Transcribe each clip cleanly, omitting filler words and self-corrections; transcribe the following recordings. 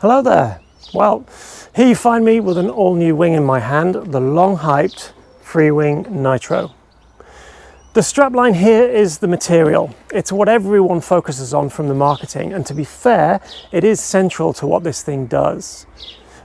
Hello there. Well, here you find me with an all-new wing in my hand, the long-hyped Freewing Nitro. The strapline here is the material. It's what everyone focuses on from the marketing, and to be fair, it is central to what this thing does.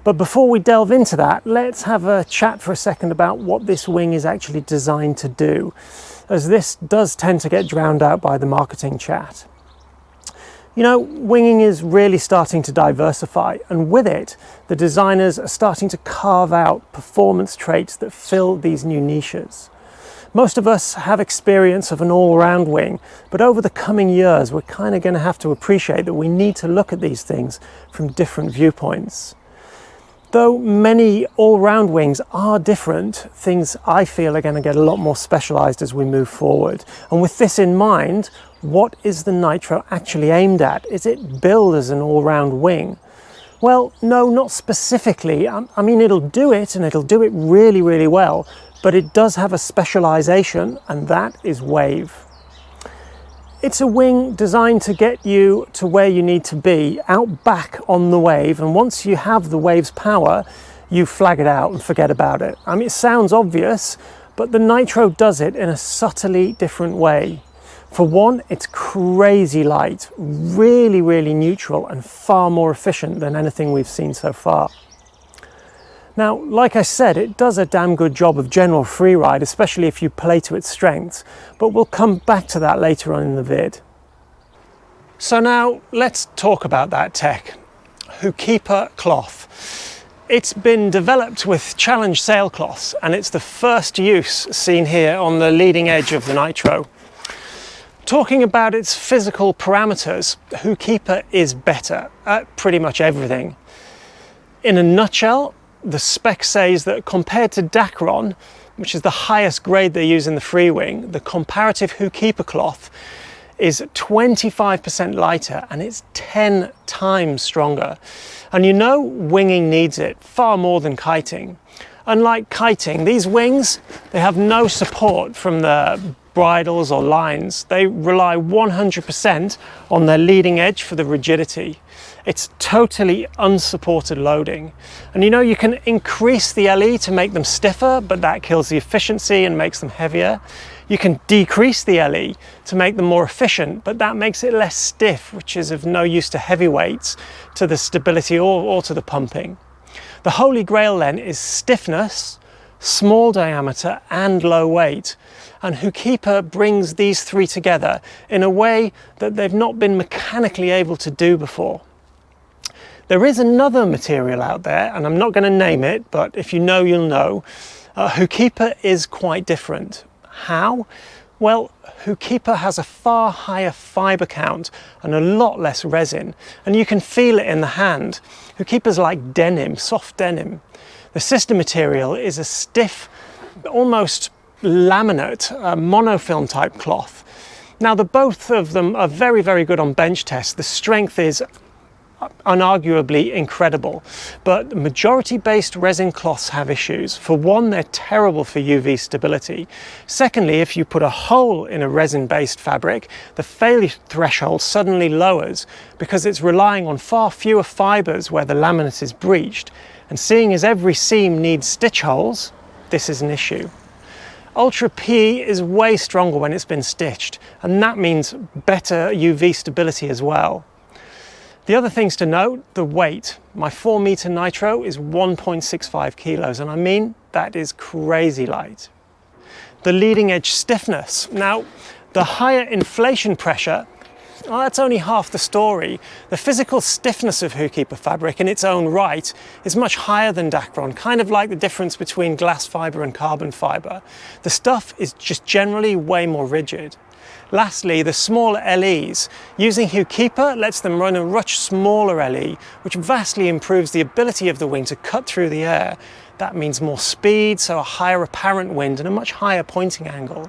But before we delve into that, let's have a chat for a second about what this wing is actually designed to do, as this does tend to get drowned out by the marketing chat. You know, winging is really starting to diversify, and with it, the designers are starting to carve out performance traits that fill these new niches. Most of us have experience of an all-round wing, but over the coming years, we're kind of going to have to appreciate that we need to look at these things from different viewpoints. Though many all-round wings are different, things I feel are going to get a lot more specialized as we move forward. And with this in mind, what is the Nitro actually aimed at? Is it billed as an all-round wing? Well, no, not specifically. I mean, it'll do it, and it'll do it really, really well, but it does have a specialization, and that is wave. It's a wing designed to get you to where you need to be, out back on the wave, and once you have the wave's power, you flag it out and forget about it. I mean, it sounds obvious, but the Nitro does it in a subtly different way. For one, it's crazy light, really, really neutral, and far more efficient than anything we've seen so far. Now, like I said, it does a damn good job of general freeride, especially if you play to its strengths, but we'll come back to that later on in the vid. So now, let's talk about that tech. Hookipa cloth. It's been developed with challenge sailcloths, and it's the first use seen here on the leading edge of the Nitro. Talking about its physical parameters, Hookipa is better at pretty much everything. In a nutshell, the spec says that compared to Dacron, which is the highest grade they use in the Freewing, the comparative Hookipa cloth is 25% lighter and it's 10 times stronger. And you know, winging needs it far more than kiting. Unlike kiting, these wings, they have no support from the bridles or lines. They rely 100% on their leading edge for the rigidity. It's totally unsupported loading. And you know, you can increase the LE to make them stiffer, but that kills the efficiency and makes them heavier. You can decrease the LE to make them more efficient, but that makes it less stiff, which is of no use to heavyweights, to the stability or to the pumping. The holy grail then is stiffness, small diameter and low weight. And Hookipa brings these three together in a way that they've not been mechanically able to do before. There is another material out there, and I'm not going to name it, but if you know, you'll know. Hookipa is quite different. How? Well, Hookipa has a far higher fiber count and a lot less resin, and you can feel it in the hand. Hookipa's like denim, soft denim. The sister material is a stiff, almost laminate, monofilm type cloth. Now, the both of them are very, very good on bench tests. The strength is unarguably incredible, but majority-based resin cloths have issues. For one, they're terrible for UV stability. Secondly, if you put a hole in a resin-based fabric, the failure threshold suddenly lowers because it's relying on far fewer fibers where the laminate is breached. And seeing as every seam needs stitch holes, this is an issue. Ultra P is way stronger when it's been stitched, and that means better UV stability as well. The other things to note, the weight. My 4-meter Nitro is 1.65 kilos, and I mean, that is crazy light. The leading edge stiffness. Now, the higher inflation pressure, well, that's only half the story. The physical stiffness of Hookipa fabric in its own right is much higher than Dacron, kind of like the difference between glass fiber and carbon fiber. The stuff is just generally way more rigid. Lastly, the smaller LEs. Using Hookipa lets them run a much smaller LE, which vastly improves the ability of the wing to cut through the air. That means more speed, so a higher apparent wind and a much higher pointing angle.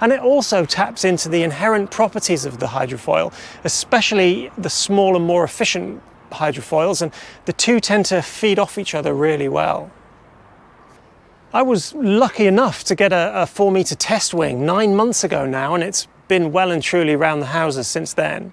And it also taps into the inherent properties of the hydrofoil, especially the smaller, more efficient hydrofoils, and the two tend to feed off each other really well. I was lucky enough to get a 4-meter test wing 9 months ago now, and it's been well and truly round the houses since then.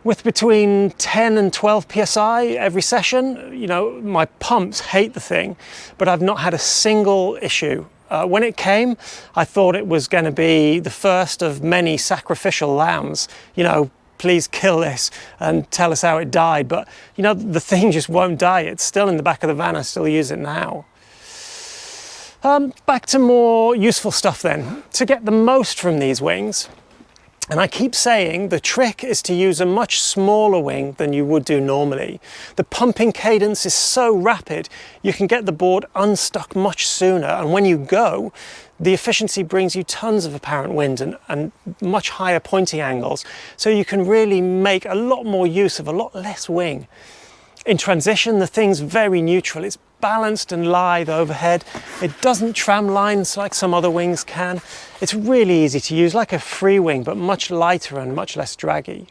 With between 10 and 12 psi every session, you know, my pumps hate the thing, but I've not had a single issue. When it came, I thought it was going to be the first of many sacrificial lambs. You know, please kill this and tell us how it died. But, you know, the thing just won't die. It's still in the back of the van. I still use it now. Back to more useful stuff then. To get the most from these wings, and I keep saying the trick is to use a much smaller wing than you would do normally. The pumping cadence is so rapid, you can get the board unstuck much sooner, and when you go, the efficiency brings you tons of apparent wind and much higher pointing angles, so you can really make a lot more use of a lot less wing. In transition, the thing's very neutral. It's balanced and lithe overhead. It doesn't tram lines like some other wings can. It's really easy to use, like a free wing, but much lighter and much less draggy.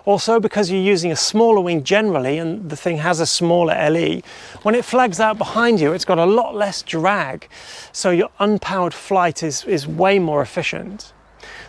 Also, because you're using a smaller wing generally, and the thing has a smaller LE, when it flags out behind you, it's got a lot less drag, so your unpowered flight is way more efficient.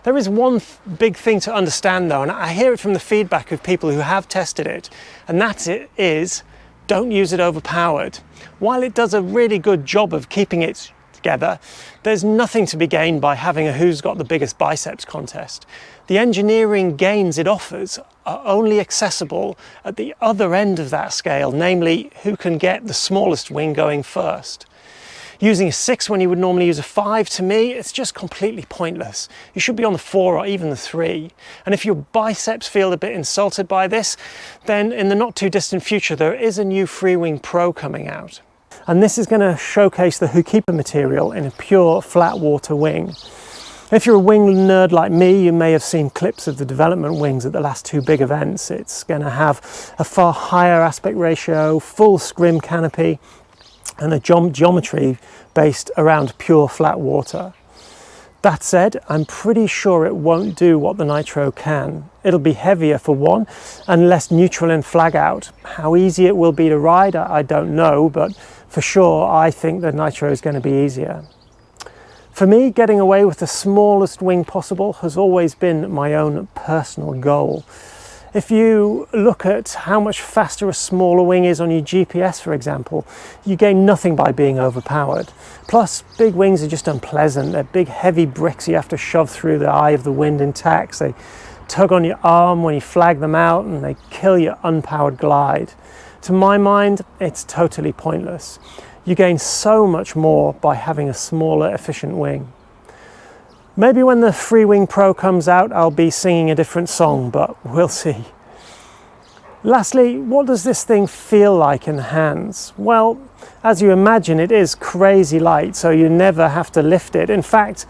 There is one big thing to understand though, and I hear it from the feedback of people who have tested it, and that is, don't use it overpowered. While it does a really good job of keeping it together, there's nothing to be gained by having a who's got the biggest biceps contest. The engineering gains it offers are only accessible at the other end of that scale, namely who can get the smallest wing going first. Using a 6 when you would normally use a 5, to me, it's just completely pointless. You should be on the 4 or even the 3. And if your biceps feel a bit insulted by this, then in the not too distant future, there is a new Freewing Pro coming out. And this is going to showcase the Hookipa material in a pure flat water wing. If you're a wing nerd like me, you may have seen clips of the development wings at the last 2 big events. It's going to have a far higher aspect ratio, full scrim canopy, and a geometry based around pure flat water. That said, I'm pretty sure it won't do what the Nitro can. It'll be heavier for one, and less neutral in flag out. How easy it will be to ride, I don't know, but for sure I think the Nitro is going to be easier. For me, getting away with the smallest wing possible has always been my own personal goal. If you look at how much faster a smaller wing is on your GPS, for example, you gain nothing by being overpowered. Plus, big wings are just unpleasant. They're big, heavy bricks you have to shove through the eye of the wind in tacks. They tug on your arm when you flag them out, and they kill your unpowered glide. To my mind, it's totally pointless. You gain so much more by having a smaller, efficient wing. Maybe when the Freewing Pro comes out, I'll be singing a different song, but we'll see. Lastly, what does this thing feel like in the hands? Well, as you imagine, it is crazy light, so you never have to lift it. In fact,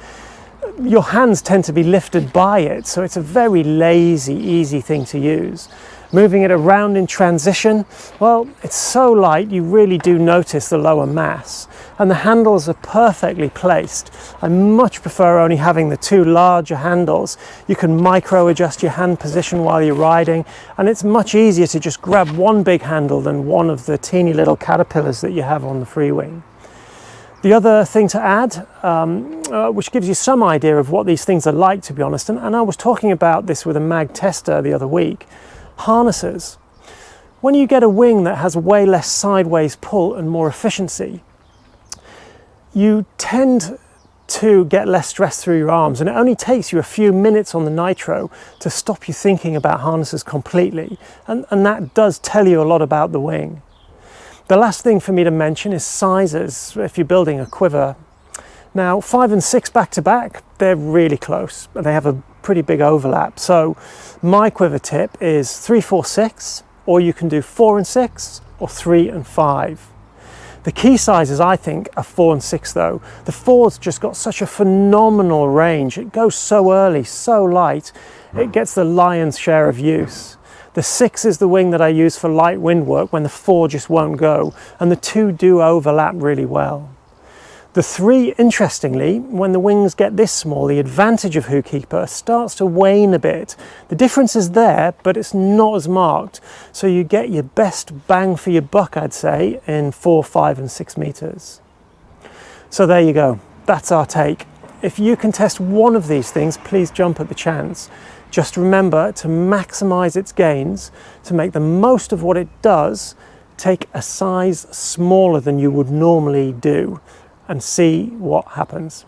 your hands tend to be lifted by it, so it's a very lazy, easy thing to use. Moving it around in transition, well, it's so light you really do notice the lower mass, and the handles are perfectly placed. I much prefer only having the 2 larger handles. You can micro adjust your hand position while you're riding, and it's much easier to just grab one big handle than one of the teeny little caterpillars that you have on the Freewing. The other thing to add, which gives you some idea of what these things are like, to be honest, and I was talking about this with a mag tester the other week, harnesses. When you get a wing that has way less sideways pull and more efficiency, you tend to get less stress through your arms, and it only takes you a few minutes on the Nitro to stop you thinking about harnesses completely, and that does tell you a lot about the wing. The last thing for me to mention is sizes if you're building a quiver. Now, 5 and 6 back to back, they're really close. They have a pretty big overlap. So my quiver tip is 3, 4, 6, or you can do 4 and 6 or 3 and 5. The key sizes, I think, are 4 and 6 though. The 4's just got such a phenomenal range. It goes so early, so light, it gets the lion's share of use. The 6 is the wing that I use for light wind work when the 4 just won't go, and the 2 do overlap really well. The 3, interestingly, when the wings get this small, the advantage of Hookipa starts to wane a bit. The difference is there, but it's not as marked, so you get your best bang for your buck, I'd say, in 4, 5 and 6 meters. So there you go, that's our take. If you can test one of these things, please jump at the chance. Just remember to maximize its gains, to make the most of what it does. Take a size smaller than you would normally do and see what happens.